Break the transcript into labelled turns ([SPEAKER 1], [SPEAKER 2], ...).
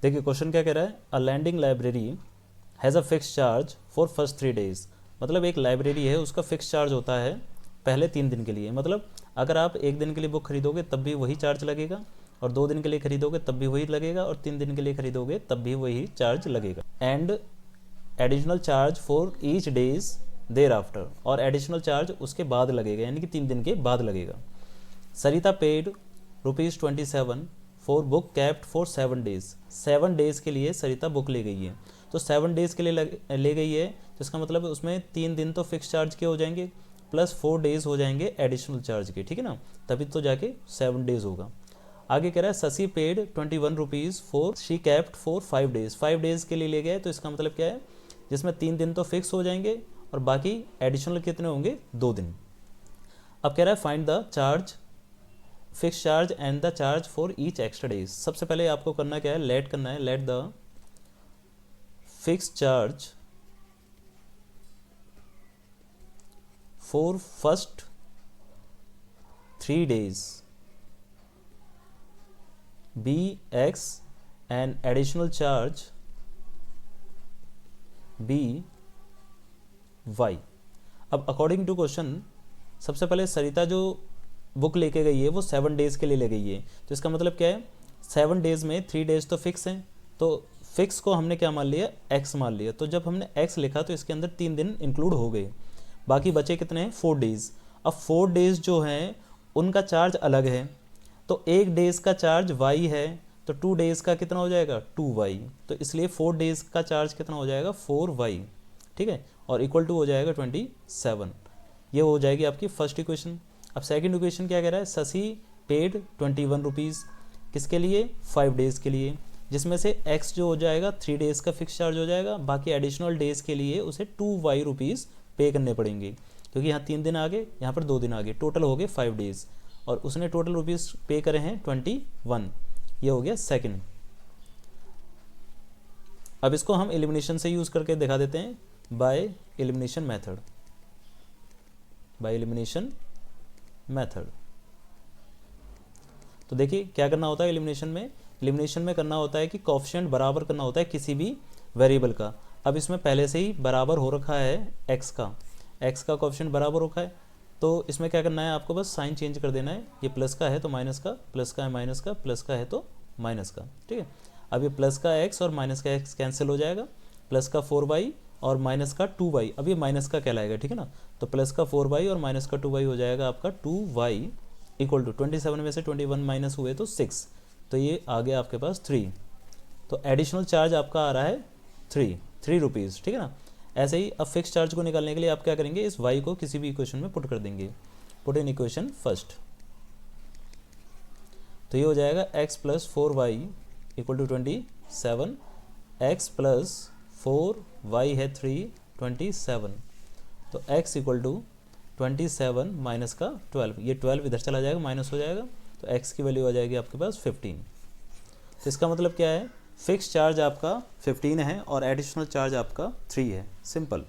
[SPEAKER 1] देखिए क्वेश्चन क्या कह रहा है, a lending library has a fix charge for first 3 days. मतलब एक लाइब्रेरी है उसका फिक्स चार्ज होता है पहले 3 दिन के लिए। मतलब अगर आप 1 दिन के लिए बुक खरीदोगे तब भी वही चार्ज लगेगा, और 2 दिन के लिए खरीदोगे तब भी वही लगेगा, और 3 दिन के लिए खरीदोगे तब भी वही चार्ज लगेगा। And additional charge for each days there after, और एडिशनल चार्ज उसके बाद लगेगा, यानी कि 3 दिन के बाद लगेगा। Sarita paid ₹27 for book kept for 7 days. 7 days के लिए सरिता बुक ले गई है, तो 7 डेज के लिए ले गई है, तो इसका मतलब उसमें 3 दिन तो फिक्स चार्ज के हो जाएंगे, प्लस 4 डेज हो जाएंगे एडिशनल चार्ज के, ठीक है ना, तभी तो जाके 7 डेज होगा। आगे कह रहा है Shashi paid ₹21 for she kept for 5 days. 5 days के लिए ले गए, तो इसका मतलब क्या है, जिसमें 3 दिन तो फिक्स हो जाएंगे और बाकी एडिशनल कितने होंगे, 2 दिन। अब कह रहा है find the charge, fix charge and the charge for each extra days. सबसे पहले आपको करना क्या है, लेट करना है, let the fix charge for first 3 days be x and additional charge be y. अब अकॉर्डिंग टू क्वेश्चन सबसे पहले सरिता जो बुक लेके गई है वो 7 डेज़ के लिए ले गई है, तो इसका मतलब क्या है, 7 डेज़ में 3 डेज़ तो फिक्स हैं, तो फिक्स को हमने क्या मान लिया, एक्स मान लिया। तो जब हमने एक्स लिखा तो इसके अंदर 3 दिन इंक्लूड हो गए, बाकी बचे कितने हैं, 4 डेज़। अब 4 डेज़ जो हैं उनका चार्ज अलग है, तो 1 डेज़ का चार्ज वाई है, तो 2 डेज़ का कितना हो जाएगा, 2y। तो इसलिए 4 डेज़ का चार्ज कितना हो जाएगा, 4y, ठीक है, और इक्वल टू हो जाएगा 27। ये हो जाएगी आपकी फर्स्ट इक्वेशन। अब सेकंड इक्वेशन क्या कह रहा है, शशि पेड ₹21 किसके लिए, 5 डेज़ के लिए, जिसमें से x जो हो जाएगा 3 डेज़ का फिक्स चार्ज हो जाएगा, बाकी एडिशनल डेज़ के लिए उसे 2y रुपीज़ पे करने पड़ेंगे, क्योंकि यहाँ 3 दिन आ गए, यहाँ पर 2 दिन आ गए, टोटल हो गए 5 डेज़, और उसने टोटल रुपीज़ पे करे हैं 21। ये हो गया सेकंड। अब इसको हम एलिमिनेशन से यूज़ करके दिखा देते हैं, by elimination method, by elimination method. तो देखिए क्या करना होता है एलिमिनेशन में, एलिमिनेशन में करना होता है कि कोएफिशिएंट बराबर करना होता है किसी भी वेरिएबल का। अब इसमें पहले से ही बराबर हो रखा है x का कोएफिशिएंट बराबर रखा है, तो इसमें क्या करना है, आपको बस साइन चेंज कर देना है, ये प्लस का है तो माइनस का, प्लस का है माइनस का, प्लस का है तो माइनस का, ठीक है। अब ये प्लस का x और माइनस का x कैंसिल हो जाएगा, प्लस का 4y और माइनस का 2y, अब ये माइनस का कहलाएगा, ठीक है ना, तो प्लस का 4y और माइनस का 2y हो जाएगा आपका 2y इक्वल टू 27 में से 21 माइनस हुए तो 6, तो ये आ गया आपके पास 3। तो एडिशनल चार्ज आपका आ रहा है 3 रुपीज़, ठीक है ना। ऐसे ही अब फिक्स चार्ज को निकालने के लिए आप क्या करेंगे, इस y को किसी भी इक्वेशन में पुट कर देंगे, पुट इन इक्वेशन फर्स्ट। तो ये हो जाएगा x plus 4y equal to 27, x plus 4y है 3, 27, तो x इक्वल टू 27 माइनस का 12, ये 12 इधर चला जाएगा, माइनस हो जाएगा, तो x की वैल्यू आ जाएगी आपके पास 15। तो इसका मतलब क्या है, फिक्स चार्ज आपका 15 है और एडिशनल चार्ज आपका 3 है, सिंपल।